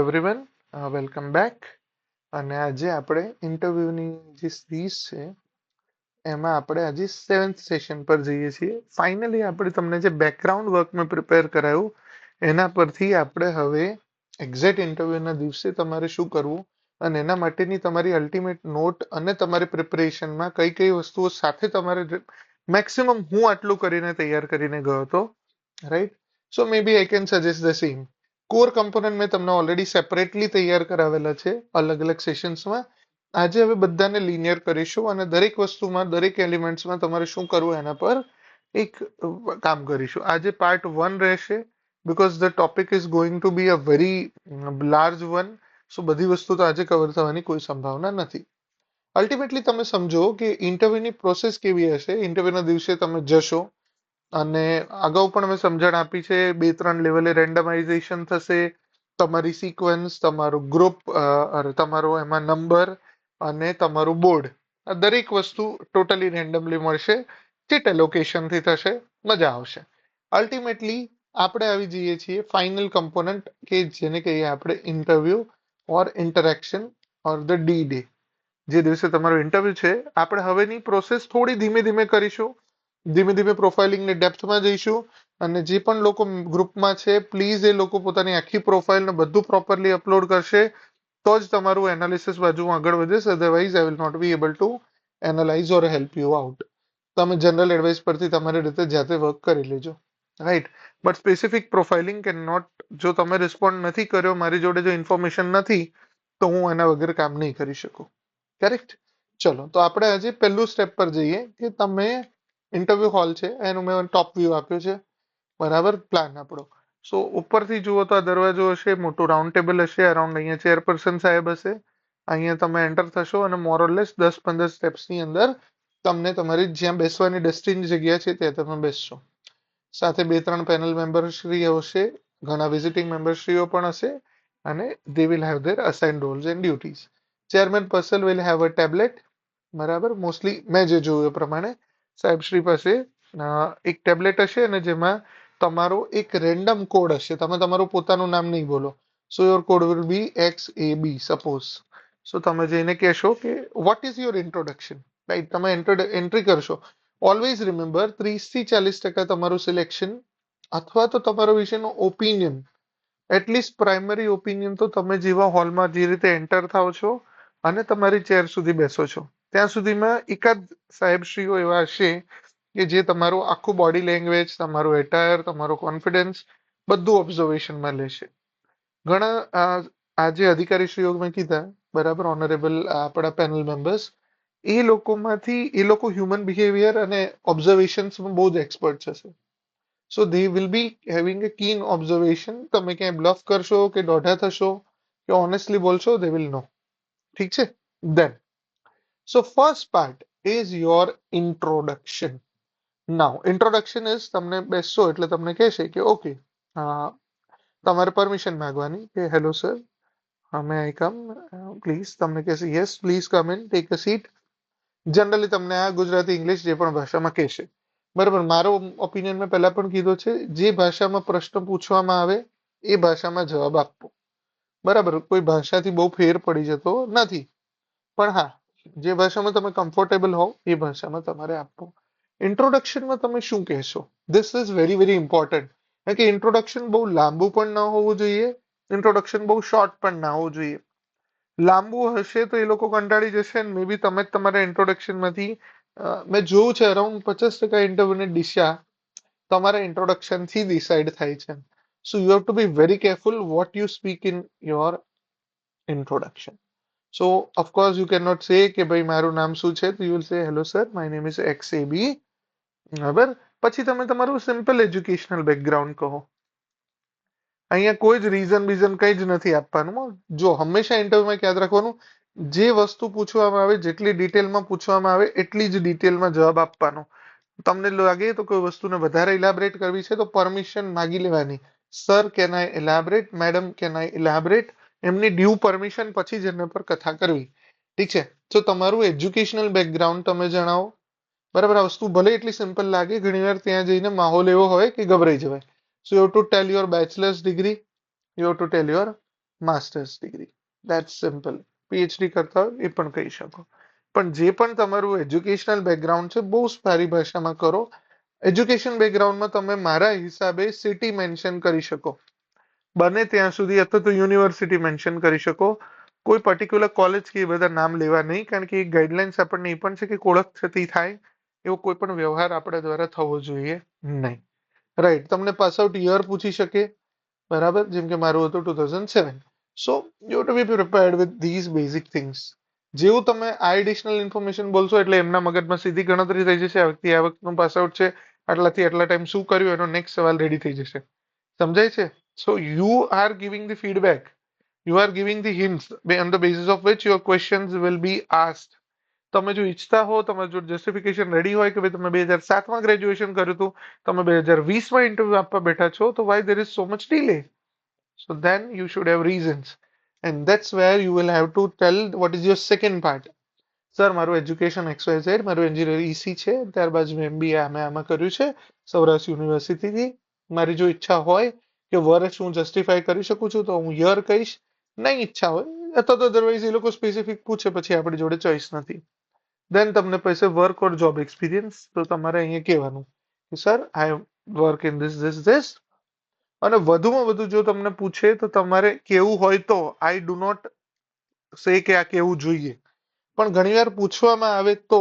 Everyone welcome back. અને આજે આપણે ઇન્ટરવ્યુની જે સિરીઝ છે એમાં આપણે આજે 7th સેશન પર જઈએ છીએ. ફાઇનલી આપણે તમને જે બેકગ્રાઉન્ડ વર્ક મેં પ્રિપેર કરાયું એના પરથી આપણે હવે એક્ઝેક્ટ ઇન્ટરવ્યુના દિવસે તમારે શું કરવું અને એના માટેની તમારી અલ્ટિમેટ નોટ અને તમારી પ્રિપરેશનમાં કઈ કઈ વસ્તુઓ સાથે તમારે મેક્સિમમ હું આટલું કરીને તૈયાર કરીને ગયો હતો, right? So maybe I can suggest the same. Core component મેં તમને ઓલરેડી સેપરેટલી તૈયાર કરાવેલા છે અલગ અલગ સેશન્સમાં. આજે હવે બધાને લિનિયર કરીશું અને દરેક વસ્તુમાં દરેક એલિમેન્ટ્સમાં તમારે શું કરવું એના પર એક કામ કરીશું. આજે પાર્ટ 1 રહેશે because the topic is going to be a very large one. So બધી વસ્તુ તો આજે કવર થવાની કોઈ સંભાવના નથી. અલ્ટિમેટલી તમે સમજો કે ઇન્ટરવ્યુની પ્રોસેસ કેવી હશે. ઇન્ટરવ્યુના દિવસે તમે જશો અને અગાઉ પણ મેં સમજણ આપી છે, 2-3 લેવલે રેન્ડમાઇઝેશન થશે. તમારી સિક્વન્સ, તમારું ગ્રુપ, તમારો એમાં નંબર અને તમારું બોર્ડ, આ દરેક વસ્તુ ટોટલી રેન્ડમલી મળશે. ચીટ એલોકેશનથી થશે, મજા આવશે. અલ્ટિમેટલી આપણે આવી જઈએ છીએ ફાઇનલ કમ્પોનન્ટ કે જેને કહીએ આપણે interview or interaction or the D day. જે દિવસે તમારો ઇન્ટરવ્યુ છે આપણે હવેની પ્રોસેસ થોડી ધીમે ધીમે કરીશું. ધીમે ધીમે પ્રોફાઇલિંગની ડેપ્થમાં જઈશું અને જે પણ લોકો ગ્રુપમાં છે પ્લીઝ એ લોકો પોતાની આખી પ્રોફાઇલ ને બધું પ્રોપરલી અપલોડ કરશે તો જ તમારું એનાલિસિસ બાજુ આગળ વધે. Otherwise I will not be able to analyse or help you out. તમે જનરલ એડવાઇસ પરથી તમારી રીતે જાતે વર્ક કરી લેજો, right? But specific profiling can not, જો તમે રિસ્પોન્ડ નથી કર્યો, મારી જોડે જો ઇન્ફોર્મેશન નથી તો હું એના વગર કામ નહીં કરી શકું. કરેક્ટ? ચલો, તો આપણે આજે પહેલું સ્ટેપ પર જઈએ કે તમે ઇન્ટરવ્યુ હોલ છે એનું મેં ટોપ વ્યૂ આપ્યું છે, બરાબર? પ્લાન આપણો. સો ઉપરથી જુઓ તો આ દરવાજો હશે, મોટું રાઉન્ડ ટેબલ હશે, અરાઉન્ડ અહીંયા ચેરપર્સન સાહેબ હશે. અહીંયા તમે એન્ટર થશો અને મોરલેસ 10-15 સ્ટેપ્સની અંદર તમને તમારી જ્યાં બેસવાની ડેસ્ટિની જગ્યા છે ત્યાં તમે બેસશો. સાથે 2-3 પેનલ મેમ્બરશ્રીઓ હશે, ઘણા વિઝિટિંગ મેમ્બરશ્રીઓ પણ હશે અને they will have there assigned Rolls and duties. Chairman person will have a tablet, બરાબર? મોસ્ટલી મેં જે જોયું એ પ્રમાણે સાહેબશ્રી પાસે એક ટેબ્લેટ હશે અને જેમાં તમારો એક રેન્ડમ કોડ હશે. તમે તમારું પોતાનું નામ નહીં બોલો. So your code will be XAB suppose. So તમે જઈને કહેશો કે what is your introduction, right? તમે એન્ટ્રી કરશો. ઓલવેઝ રિમેમ્બર 30-40% તમારું સિલેક્શન અથવા તો તમારો વિશેનો ઓપિનિયન, એટલીસ્ટ પ્રાઇમરી ઓપિનિયન તો તમે જેવા હોલમાં જે રીતે એન્ટર થાવ છો અને તમારી ચેર સુધી બેસો છો ત્યાં સુધીમાં એકાદ સાહેબશ્રીઓ એવા હશે કે જે તમારું આખું બોડી લેંગ્વેજ, તમારું એટાયર, તમારો કોન્ફિડન્સ બધું ઓબ્ઝર્વેશનમાં લેશે. ઘણા આજે અધિકારીશ્રીઓ મેં કીધા, બરાબર, ઓનરેબલ આપણા પેનલ મેમ્બર્સ, એ લોકોમાંથી એ લોકો હ્યુમન બિહેવિયર અને ઓબ્ઝર્વેશન્સમાં બહુ જ એક્સપર્ટ હશે. So they will be having a keen observation. તમે ક્યાંય બ્લફ કરશો કે દોઢા થશો કે ઓનેસ્ટલી બોલશો, દે વિલ નો. ઠીક છે? Then so first part is your introduction. Now introduction is, તમને બેસશો એટલે તમને કહેશે કે ઓકે, તમારે પરમિશન માંગવાની કે hello sir, may I come please. તમને કહેશે yes please come in, take a seat. Generally તમને આ ગુજરાતી ઇંગ્લિશ જે પણ ભાષામાં કહેશે, બરાબર? મારો ઓપિનિયન મેં પહેલા પણ કીધો છે, જે ભાષામાં પ્રશ્ન પૂછવામાં આવે એ ભાષામાં જવાબ આપવો, બરાબર? કોઈ ભાષાથી બહુ ફેર પડી જતો નથી, પણ હા, જે ભાષામાં તમે કમ્ફર્ટેબલ હોવ એ ભાષામાં તમારે આપવું. ઇન્ટ્રોડક્શનમાં તમે શું કહેશો? This is very very important. કારણ કે ઇન્ટ્રોડક્શન બહુ લાંબુ પણ ન હોવું જોઈએ, ઇન્ટ્રોડક્શન બહુ શોર્ટ પણ ના હોવું જોઈએ. લાંબુ હશે તો એ લોકો કંટાળી જશે અને મે બી તમે તમારા ઇન્ટ્રોડક્શનમાંથી, મેં જોયું છે અરાઉન્ડ 50% ઇન્ટરવ્યુની દિશા તમારા ઇન્ટ્રોડક્શનથી ડિસાઇડ થાય છે. So you have to be very careful what you speak in your introduction. So of course you can not say કે ભાઈ મારું નામ શું છે, તો you will say hello sir, my name is XAB, બરાબર? પછી તમે તમારું સિમ્પલ એજ્યુકેશનલ બેકગ્રાઉન્ડ કહો. અહીંયા કોઈ જ રીઝન કંઈ જ નથી આપવાનું. જો હંમેશા ઇન્ટરવ્યુમાં યાદ રાખવાનું, જે વસ્તુ પૂછવામાં આવે, જેટલી ડિટેલમાં પૂછવામાં આવે એટલી જ ડિટેલમાં જવાબ આપવાનો. તમને લાગે તો કોઈ વસ્તુને વધારે ઇલાબરેટ કરવી છે તો પરમિશન માગી લેવાની. Sir can I elaborate, madam can I elaborate, એમની ડ્યુ પરમિશન પછી જ એના પર કથા કરવી. ઠીક છે? તો તમારું એજ્યુકેશનલ બેકગ્રાઉન્ડ તમે જણાવો, બરાબર? આ વસ્તુ ભલે એટલી સિમ્પલ લાગે, ઘણીવાર ત્યાં જઈને માહોલ એવો હોય કે ગભરાઈ જવાય. So you have to tell your bachelor's degree, you have to tell your master's degree, that's simple. PhD કરતા હોય એ પણ કહી શકો. પણ જે પણ તમારું એજ્યુકેશનલ બેકગ્રાઉન્ડ છે બહુ સારી ભાષામાં કરો. એજ્યુકેશન બેકગ્રાઉન્ડમાં તમે મારા હિસાબે સિટી મેન્શન કરી શકો બને ત્યાં સુધી, અથવા તો યુનિવર્સિટી મેન્શન કરી શકો. કોઈ પર્ટિક્યુલર કોલેજ કે એ બધા નામ લેવા નહીં, કારણ કે એક ગાઈડલાઇન્સ આપણને એ પણ છે કે ઓળખ થતી થાય એવો કોઈ પણ વ્યવહાર આપણા દ્વારા થવો જોઈએ નહીં. રાઈટ. તમને પાસ આઉટ યર પૂછી શકે, બરાબર, જેમ કે મારું હતું 2007. So you to be prepared with these basic things. જેવું તમે આ એડિશનલ ઇન્ફોર્મેશન બોલશો એટલે એમના મગજમાં સીધી ગણતરી થઈ જશે, આ વ્યક્તિ આ વખતનું પાસ આઉટ છે, આટલાથી આટલા ટાઈમ શું કર્યું, એનો નેક્સ્ટ સવાલ રેડી થઈ જશે. સમજાય છે? So you are giving the feedback, you are giving the hints on the basis of which your questions will be asked. તમે જો ઈચ્છતા હો, તમારું જો જસ્ટિફિકેશન રેડી હોય કે ભાઈ તમે 2007માં ગ્રેજ્યુએશન કર્યું હતું, તમે 2020માં ઇન્ટરવ્યુ આપવા બેઠા છો, તો Y there is so much delay? So then you should have reasons. And that's where you will have to tell what is your second part. Sir, મારું એજ્યુકેશન XYZ, મારું એન્જિનિયર ઈસી છે, ત્યારબાદ મેં MBA આમાં કર્યું છે સૌરાષ્ટ્ર યુનિવર્સિટીથી. મારી જો ઈચ્છા હોય કે વર્ષ હું જસ્ટિફાઈ કરી શકું છું તો હું યર કહીશ. નહીં ઈચ્છા હોય અથવા તો અધરવાઇઝ એ લોકો સ્પેસિફિક પૂછે પછી આપણી જોડે ચોઈસ નથી. દેન તમને પૈસે વર્ક ઓર જોબ એક્સપિરિયન્સ, તો તમારે અહીંયા કહેવાનું કે sir I work in this. અને વધુમાં વધુ જો તમને પૂછે તો તમારે કેવું હોય તો આઈ ડુ નોટ સે કે આ કેવું જોઈએ, પણ ઘણીવાર પૂછવામાં આવે તો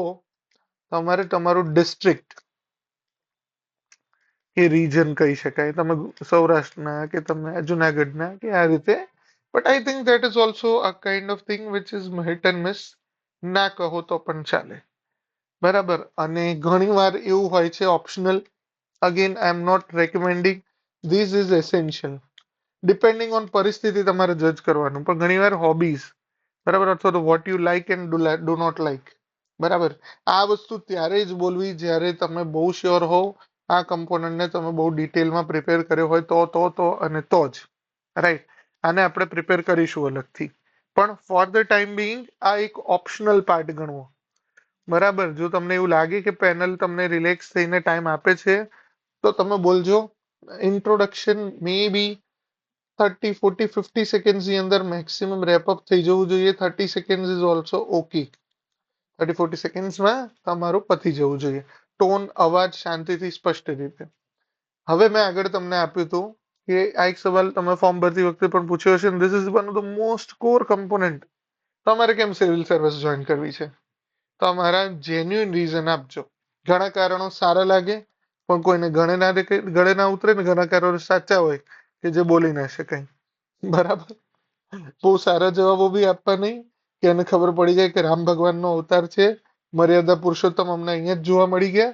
તમારે તમારું ડિસ્ટ્રિક્ટ કે રીજન કહી શકાય, તમે સૌરાષ્ટ્રના કે તમે જુનાગઢના કે આ રીતે. But I think that is also a kind of thing which is hit and miss. ના કહો તો પણ ચાલે, બરાબર. અને ઘણીવાર એવું હોય છે optional. Again I am not recommending, this is essential. Depending on પરિસ્થિતિ તમારે જજ કરવાનું. પણ ઘણીવાર હોબીઝ, બરાબર, અથવા તો what you like and do not like, બરાબર, આ વસ્તુ ત્યારે જ બોલવી જ્યારે તમે બહુ શ્યોર હોવ, આ કમ્પોનન્ટને તમે બહુ ડિટેલમાં પ્રિપેર કર્યો હોય તો અને તો જ. રાઈટ. આને આપણે પ્રિપેર કરીશું અલગથી. પણ ફોર ધ ટાઈમ બિંગ આ એક ઓપ્શનલ પાર્ટ ગણવો, બરાબર. જો તમને એવું લાગે કે પેનલ તમને રિલેક્સ થઈને ટાઈમ આપે છે તો તમે બોલજો. ઇન્ટ્રોડક્શન મે બી 30, 40, 50 સેકન્ડ્સની અંદર મેક્સિમમ રેપઅપ થઈ જવું જોઈએ. 30 સેકન્ડ ઇઝ ઓલ્સો ઓકે. 30, 40 સેકન્ડ્સમાં તમારું પતી જવું જોઈએ. ટોન, અવાજ શાંતિથી, સ્પષ્ટ રીતે. હવે મેં આગળ તમને આપ્યું હતું કે આ એક સવાલ તમે ફોર્મ ભરતી વખતે પણ પૂછ્યો હશે, this is one of the most core component. તમારે કેમ સિવિલ સર્વિસ જોઈન કરવી છે? તમારા જેન્યુઇન રીઝન આપજો. ઘણા કારણો સારા લાગે પણ કોઈને ગળે ના ઉતરે ને, ઘણા કારણો સાચા હોય કે જે બોલી ના શકાય, બરાબર. બહુ સારા જવાબો બી આપવા નહીં કે એને ખબર પડી જાય કે રામ ભગવાનનો અવતાર છે, મર્યાદા પુરુષોત્તમ અમને અહીંયા જ જોવા મળી ગયા.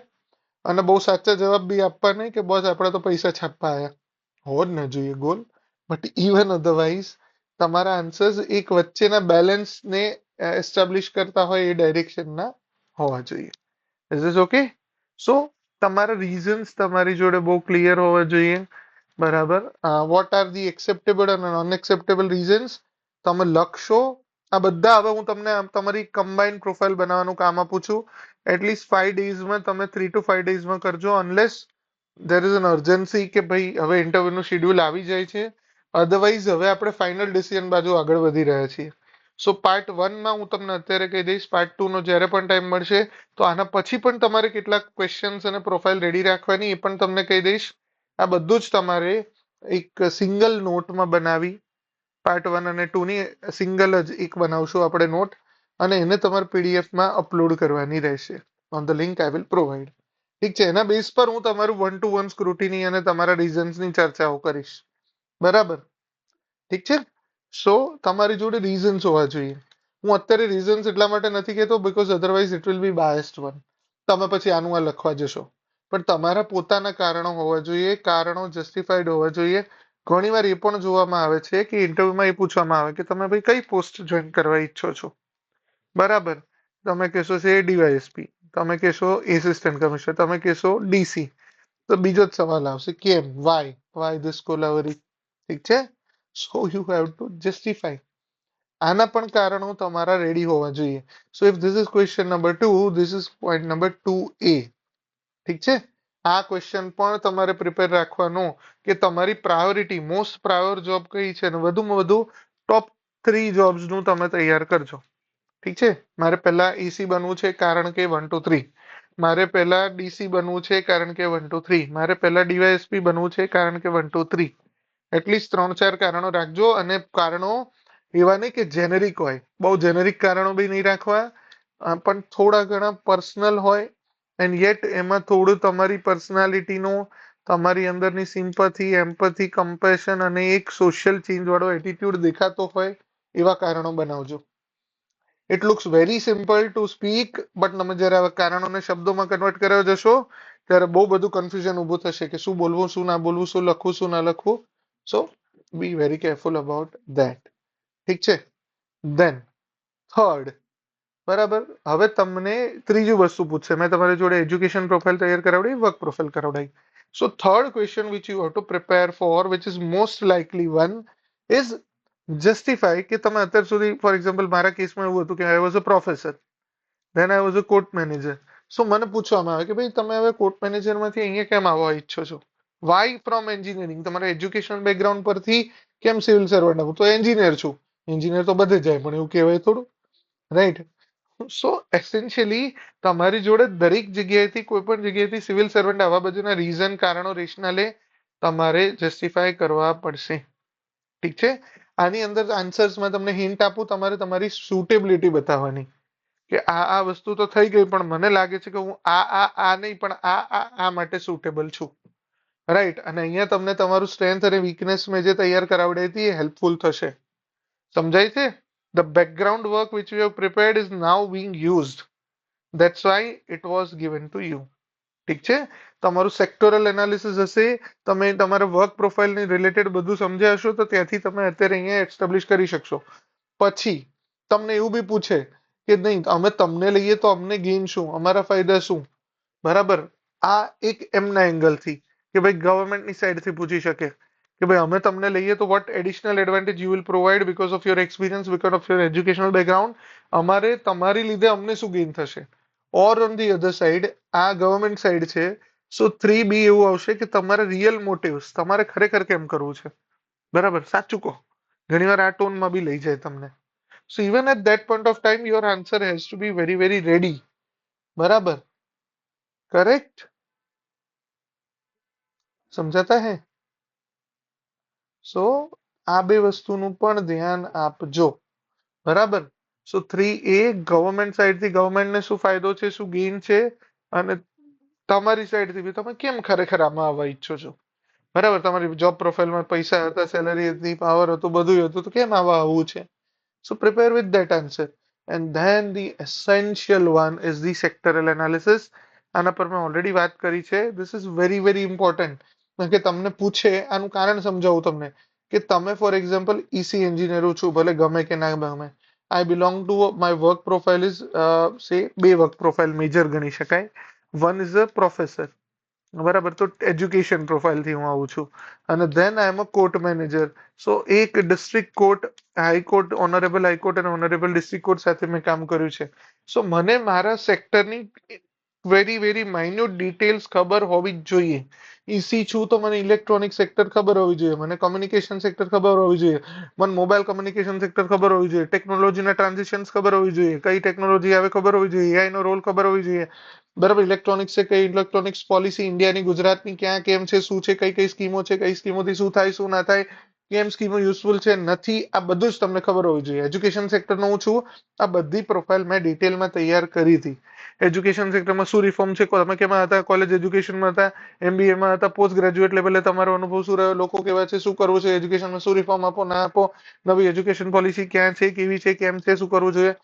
અને બહુ સાચા જવાબ બી આપવા નહીં કે બોસ આપણે તો પૈસા છાપવા આવ્યા. હોવો જ ન જોઈએ ગોલ. બટ ઇવન અધરવાઇઝ તમારા આન્સર્સ એક વચ્ચેના બેલેન્સને એસ્ટાબ્લિશ કરતા હોય એ ડાયરેક્શનના હોવા જોઈએ. Is this okay? સો તમારા રીઝન્સ તમારી જોડે બહુ ક્લિયર હોવા જોઈએ, બરાબર. વોટ આર ધી એક્સેપ્ટેબલ અને અનએક્સેપ્ટેબલ રીઝન્સ તમે લખશો. આ બધા હવે હું તમને તમારી કમ્બાઇન્ડ પ્રોફાઇલ બનાવવાનું કામ આપું છું. એટલીસ્ટ 5 ડેઝમાં તમે 3 to 5 ડેઝમાં કરજો, unless there is an urgency કે ભાઈ હવે ઇન્ટરવ્યુનું શેડ્યુલ આવી જાય છે. અધરવાઇઝ હવે આપણે ફાઇનલ ડિસિઝન બાજુ આગળ વધી રહ્યા છીએ. સો પાર્ટ 1માં હું તમને અત્યારે કહી દઈશ, પાર્ટ 2નો જ્યારે પણ ટાઈમ મળશે તો આના પછી પણ તમારે કેટલાક ક્વેશ્ચન્સ અને પ્રોફાઇલ રેડી રાખવાની એ પણ તમને કહી દઈશ. આ બધું જ તમારે એક સિંગલ નોટમાં બનાવી, પાર્ટ 1 અને 2ની સિંગલ જ એક બનાવશું આપણે નોટ, અને એને તમારે પીડીએફમાં અપલોડ કરવાની રહેશે on the link I will provide. ઠીક છે? એના બેઝ પર હું તમારું 1 to 1 સ્ક્રુટિની અને તમારા રીઝન્સની ચર્ચાઓ કરીશ, બરાબર. ઠીક છે? સો તમારી જોડે રીઝન્સ હોવા જોઈએ. હું અત્યારે રીઝન્સ એટલા માટે નથી કહેતો because otherwise it will be biased one. તમે પછી આનું આ લખવા જશો. પણ તમારા પોતાના કારણો હોવા જોઈએ, કારણો જસ્ટિફાઈડ હોવા જોઈએ. ઘણીવાર એ પણ જોવામાં આવે છે કે ઇન્ટરવ્યુમાં એ પૂછવામાં આવે કે તમે ભાઈ કઈ પોસ્ટ જોઈન કરવા ઈચ્છો છો, બરાબર. તમે કહેશો છે ડીવાયએસપી, તમે કહેશો એસિસ્ટન્ટ કમિશનર, તમે કહેશો ડીસી. તો બીજો જ સવાલ આવશે કેમ, વાય ધીસ કોલાવરી. ઠીક છે? So you have two justify. આના પણ કારણો તમારા રેડી હોવા જોઈએ. સો if this is question number 2, this is point number 2A. ઠીક છે? આ ક્વેશ્ચન પણ તમારે પ્રિપેર રાખવાનો કે તમારી પ્રાયોરિટી, મોસ્ટ પ્રાયોર જોબ કઈ છે અને વધુમાં વધુ ટોપ 3 જોબ્સનું તમે તૈયાર કરજો. ઠીક છે, મારે પહેલા એસી બનવું છે કારણ કે 1 2 3, મારે પહેલા ડીસી બનવું છે કારણ કે 1 2 3, મારે પહેલા ડીવાયએસપી બનવું છે કારણ કે 1 2 3. એટલીસ્ટ 3 4 કારણો રાખજો, અને કારણો એવા નહીં કે જેનેરિક હોય, બહુ જેનેરિક કારણો બી નહીં રાખવા, પણ થોડા ઘણા પર્સનલ હોય, એન્ડ યેટ એમાં થોડું તમારી પર્સનાલિટીનો, તમારી અંદરની સિમ્પથી, એમ્પથી, કમ્પેશન અને એક સોશિયલ ચેન્જ વાળો એટીટ્યુડ દેખાતો હોય એવા કારણો બનાવજો. It looks very simple to speak, but તમે જયારે આવા કારણોને શબ્દોમાં કન્વર્ટ કરવા જશો ત્યારે બહુ બધું કન્ફ્યુઝન ઊભું થશે કે શું બોલવું, શું ના બોલવું, શું લખવું, શું ના લખવું. So be very careful about that. ઠીક છે. ધેન થર્ડ, બરાબર, હવે તમને ત્રીજું વસ્તુ પૂછશે. મેં તમારી જોડે એજ્યુકેશન પ્રોફાઇલ તૈયાર કરાવડી, વર્ક પ્રોફાઇલ કરાવડાવી. So third question which you have to prepare for, which is most likely one, is justify કે તમે અત્યાર સુધી, ફોર એક્ઝામ્પલ મારા કેસમાં એવું હતું કે I was a professor, then I was a court manager. So મને પૂછવામાં આવે કે ભાઈ તમે હવે કોર્ટ મેનેજરમાંથી અહીંયા કેમ આવવા ઈચ્છો છો, વાય ફ્રોમ એન્જિનિયરિંગ, તમારા એજ્યુકેશન બેકગ્રાઉન્ડ પરથી કેમ સિવિલ સર્વન્ટ આવું, તો એન્જિનિયર છું. એન્જિનિયર તો બધે જાય, પણ એવું કહેવાય થોડું, રાઈટ? સો એસેન્શિયલી તમારી જોડે દરેક જગ્યાએથી, કોઈ પણ જગ્યાએથી સિવિલ સર્વન્ટ આવા બધાના રીઝન, કારણો, રેશનાલે તમારે જસ્ટિફાય કરવા પડશે. ઠીક છે. આની અંદર આન્સર્સમાં તમને હિન્ટ આપું, તમારે તમારી સુટેબિલિટી બતાવવાની કે આ વસ્તુ તો થઈ ગઈ, પણ મને લાગે છે કે હું આ નહીં, પણ આ માટે સુટેબલ છું, રાઈટ? અને અહીંયા તમને તમારું સ્ટ્રેન્થ અને વીકનેસ મેં જે તૈયાર કરાવડી હતી એ હેલ્પફુલ થશે. સમજાય છે? The background work which you have prepared is now being used, that's why it was given to you. ઠીક છે. તમારું સેક્ટોરલ એનાલિસિસ હશે, તમે તમારા વર્ક પ્રોફાઇલની રિલેટેડ બધું સમજ્યા હશો, તો ત્યાંથી તમે અત્યારે અહીંયા એસ્ટાબ્લિશ કરી શકશો. પછી તમને એવું બી પૂછે કે નહીં, અમે તમને લઈએ તો અમને ગેઇન શું, અમારા ફાયદા શું, બરાબર? આ એક એમના એંગલથી, કે ભાઈ ગવર્મેન્ટની સાઈડથી પૂછી શકે કે ભાઈ અમે તમને લઈએ તો what additional advantage you will provide because of your experience, because of your educational background, અમારે તમારી લીધે અમને શું ગેઇન થશે. Or on the other side, આ ગવર્મેન્ટ સાઈડ છે, સો 3B એવું આવશે કે તમારા રિયલ મોટિવ્સ, તમારે ખરેખર કેમ કરવું છે, બરાબર? સાચું કહો, ઘણીવાર આ ટોનમાં બી લઈ જાય તમને. So even at that point of time your answer has to be very very ready, બરાબર? કરેક્ટ? સમજાતા હે? સો આ બે વસ્તુનું પણ ધ્યાન આપજો, બરાબર? સો 3A, ગવર્મેન્ટ સાઈડથી ગવર્મેન્ટને શું ફાયદો છે, શું ગેઇન છે, અને તમારી સાઈડથી બી તમે કેમ ખરેખર આમાં આવવા ઈચ્છો છો, બરાબર? તમારી જોબ પ્રોફાઇલમાં પૈસા હતા, સેલરી હતી, પાવર હતું, બધું હતું, તો કેમ આવા આવવું છે. So prepare with that answer. And then the essential one is the sectoral analysis. આના પર મેં ઓલરેડી વાત કરી છે. This is very very important. કારણ કે તમને પૂછે, આનું કારણ સમજાવું તમને, કે તમે ફોર એક્ઝામ્પલ ઈસી એન્જિનિયર છું, ભલે ગમે કે ના ગમે, I belong to, my work profile is say bay work profile major ગણી શકાય. વન ઇઝ અ પ્રોફેસર, બરાબર? તો એજ્યુકેશન પ્રોફાઇલથી હું આવું છું. અને then I am a court manager. So એક district court, high court, honourable high court અને ઓનરેબલ ડિસ્ટ્રિક્ટ કોર્ટ સાથે મેં કામ કર્યું છે. સો મને મારા સેક્ટરની વેરી વેરી માઇન્યુટ ડિટેલ્સ ખબર હોવી જ જોઈએ. ઈસી છું તો મને ઇલેક્ટ્રોનિક સેક્ટર ખબર હોવી જોઈએ, મને કમ્યુનિકેશન સેક્ટર ખબર હોવી જોઈએ, મને મોબાઈલ કમ્યુનિકેશન સેક્ટર ખબર હોવી જોઈએ, ટેકનોલોજીના ટ્રાન્ઝિશન્સ ખબર હોવી જોઈએ, કઈ ટેકનોલોજી આવે ખબર હોવી જોઈએ, એઆઈ નો રોલ ખબર હોવી જોઈએ, બરાબર? ઇલેક્ટ્રોનિક્સ છે, કઈ ઇલેક્ટ્રોનિક્સ પોલિસી ઇન્ડિયાની, ગુજરાતની ક્યાં કેમ છે, શું છે, કઈ કઈ સ્કીમો છે, કઈ સ્કીમોથી શું થાય, શું ના થાય, કેમ સ્કીમો યુઝફુલ છે, નથી, આ બધું જ તમને ખબર હોવી જોઈએ. એજ્યુકેશન સેક્ટરનો હું છું, આ બધી પ્રોફાઇલ મેં ડિટેલમાં તૈયાર કરી હતી. એજ્યુકેશન સેક્ટરમાં શું રિફોર્મ છે, તમે કેમાં હતા, કોલેજ એજ્યુકેશનમાં હતા, એમબીએમાં હતા, પોસ્ટ ગ્રેજ્યુએટ લેવલે તમારો અનુભવ શું રહ્યો, લોકો કેવા છે, શું કરવું છે એજ્યુકેશનમાં, શું રિફોર્મ આપો ના આપો, નવી એજ્યુકેશન પોલિસી ક્યાં છે, કેવી છે, કેમ છે, શું કરવું જોઈએ.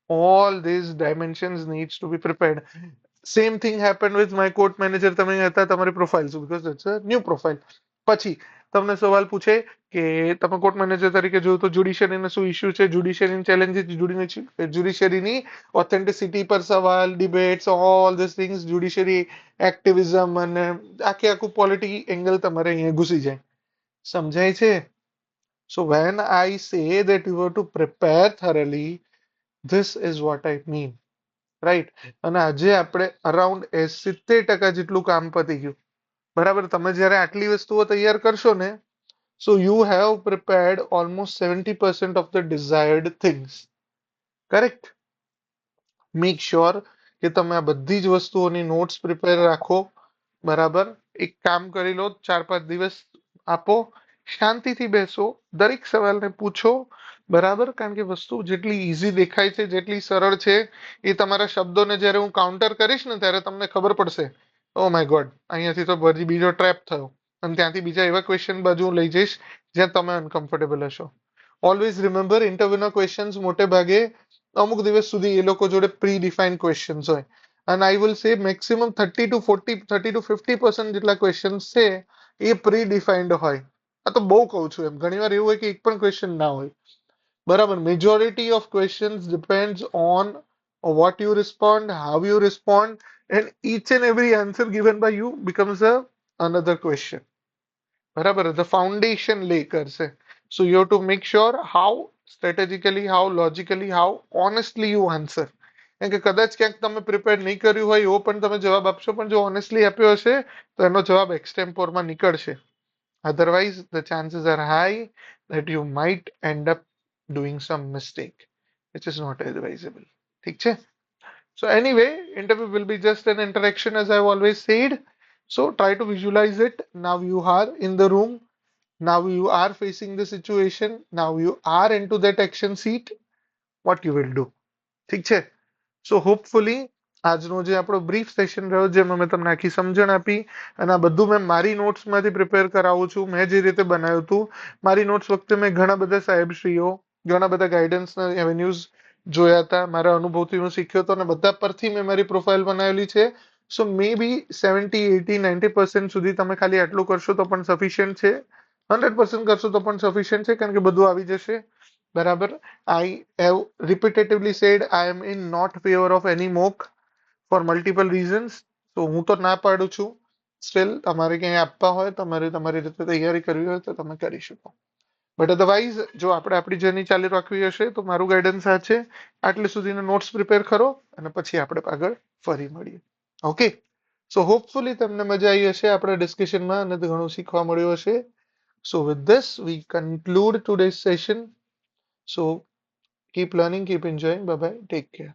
All these dimensions needs to be prepared. Same thing happened with my court manager. તમે હતા, તમારી પ્રોફાઇલ શું, because it's a new profile. પછી તમને સવાલ પૂછે કે તમે કોર્ટ મેનેજર તરીકે જોયું તો જ્યુડિશિયરીને શું ઇશ્યુ છે, જ્યુડિશિયરીની ચેલેન્જીસ, જ્યુડિશિયરીની ઓથેન્ટિસિટી પર સવાલ, debates, all this things, judiciary activism અને આખું પોલિટી એંગલ તમારે અહીંયા ઘૂસી જાય. સમજાય છે? સો વેન આઈ સે that you have to prepare thoroughly, this is what I mean. Right? અને આજે આપણે અરાઉન્ડ 70% જેટલું કામ પતી ગયું, બરાબર? તમે જયારે આટલી વસ્તુઓ તૈયાર કરશો ને, So you have prepared almost 70% of the desired things. Correct? Make sure કે તમે આ બધી જ વસ્તુઓની નોટ્સ પ્રિપેર રાખો. બરાબર? એક કામ કરી લો, 4-5 દિવસ આપો, શાંતિથી બેસો, દરેક સવાલને પૂછો. બરાબર? કારણ કે વસ્તુ જેટલી ઈઝી દેખાય છે, જેટલી સરળ છે, એ તમારા શબ્દોને જ્યારે હું કાઉન્ટર કરીશ ને ત્યારે તમને ખબર પડશે, ઓ માય ગોડ, અહીંયાથી તો બીજો ટ્રેપ થયો, અને ત્યાંથી બીજા એવા ક્વેશ્ચન બાજુ લઈ જઈશ જ્યાં તમે અનકમ્ફર્ટેબલ હશો. ઓલવેઝ રિમેમ્બર, ઇન્ટરવ્યુના ક્વેશ્ચન્સ મોટે ભાગે અમુક દિવસ સુધી એ લોકો જોડે પ્રી ડિફાઇન્ડ ક્વેશ્ચન્સ હોય, અને આઈ વિલ સે મેક્સિમમ 30 to 50 જેટલા ક્વેશ્ચન્સ છે એ પ્રી ડિફાઇન્ડ હોય. આ તો બહુ કહું છું એમ, ઘણીવાર એવું હોય કે એક પણ ક્વેશ્ચન ના હોય. બરાબર? Majority of questions depends on what you respond, how you respond, and each and every answer given by you becomes another question. બરાબર? The foundation lay કરશે. So you have to make sure how strategically, how logically, how honestly you answer. કેમ કે કદાચ ક્યાંક તમે prepare નહીં કર્યું હોય એવો પણ તમે જવાબ આપશો, પણ જો ઓનેસ્ટલી આપ્યો હશે તો એનો જવાબ એક્સટેમ્પોરમાં નીકળશે. Otherwise, the chances are high that you might end up doing some mistake, which is not advisable. ઠીક છે? So anyway, interview will be just an interaction, as I've always said. So try to visualize it. Now you are in the room. Now you are facing the situation. Now you are into that action seat. What you will do. ઠીક છે? સો hopefully આજનો જે આપણો brief session રહ્યો, જેમાં મેં તમને આખી સમજણ આપી, અને આ બધું મેં મારી નોટ્સમાંથી પ્રિપેર કરાવું છું, મેં જે રીતે બનાવ્યું હતું. મારી નોટ્સ વખતે મેં ઘણા બધા સાહેબશ્રીઓ, ઘણા બધા ગાઈડન્સના એવેન્યુઝ જોયા હતા, મારા અનુભવથી હું શીખ્યો હતો, અને બધા પરથી મેં મારી પ્રોફાઇલ બનાવેલી છે. સો મે બી 70, 80, 90% સુધી તમે ખાલી આટલું કરશો તો પણ સફિશિયન્ટ છે. 100% કરશો તો પણ સફિશિયન્ટ છે, કારણ કે બધું આવી જશે. બરાબર? I have repetitively said I am in not favor of any mock for multiple reasons. તો હું તો ના પાડું છું. સ્ટીલ તમારે ક્યાંય આપવા હોય, તમારે તમારી રીતે તૈયારી કરવી હોય તો તમે કરી શકો. બટ અધરવાઇઝ જો આપણે આપણી જર્ની ચાલુ રાખવી હશે તો મારું ગાઈડન્સ આ છે, આટલે સુધીના નોટ્સ પ્રિપેર કરો અને પછી આપણે આગળ ફરી મળીએ. ઓકે? સો હોપફુલી તમને મજા આવી હશે આપણા ડિસ્કશનમાં, અને ઘણું શીખવા મળ્યું હશે. So with this, we conclude today's session. So keep learning, keep enjoying. Bye bye. Take care.